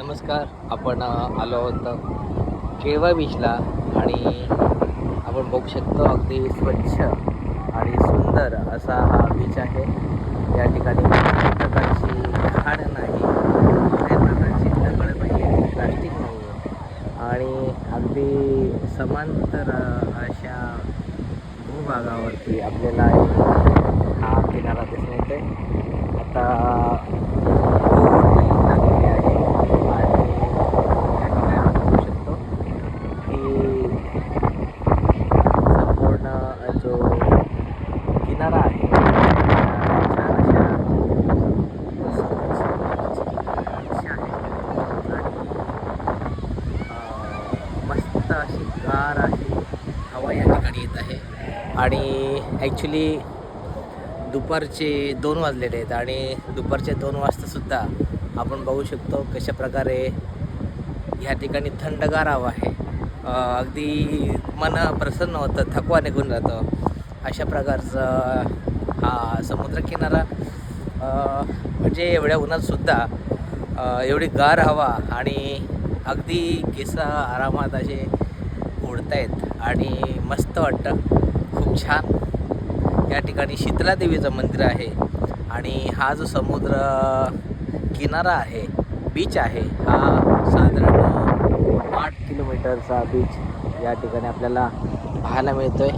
नमस्कार. आपण आलो आहोत केळवा बीचला आणि आपण बघू शकतो अगदी स्वच्छ आणि सुंदर असा हा बीच आहे. या ठिकाणी कुठल्याही प्रकारची घाण नाही, कुठल्याही प्रकारची दगड नाही आहे, प्लास्टिक नाही आहे आणि अगदी समांतर अशा भूभागावरती आपल्याला हा किनारा दिसून येतोय. आता बोट लागलेली आहे आणि या ठिकाणी आपण बघू शकतो की संपूर्ण जो किनारा आहे छान अशा बीच आहे आणि मस्त अशी गार अशी हवा या ठिकाणी येत आहे. आणि ॲक्च्युली दुपारचे 2 वाजलेले आहेत आणि दुपारचे 2 वाजतासुद्धा आपण बघू शकतो कशा प्रकारे ह्या ठिकाणी थंडगार हवा आहे. अगदी मन प्रसन्न होतं, थकवा निघून जातो. अशा प्रकारचा हा समुद्रकिनारा म्हणजे एवढ्या उन्हातसुद्धा एवढी गार हवा आणि अगदी केस आरामात असे उडतायत आणि मस्त वाटतं. खूप छान. या ठिकाणी शीतला देवीचं मंदिर आहे आणि हा जो समुद्र किनारा आहे, बीच आहे, हा साधारण 8 किलोमीटरचा बीच या ठिकाणी आपल्याला पाहायला मिळतोय.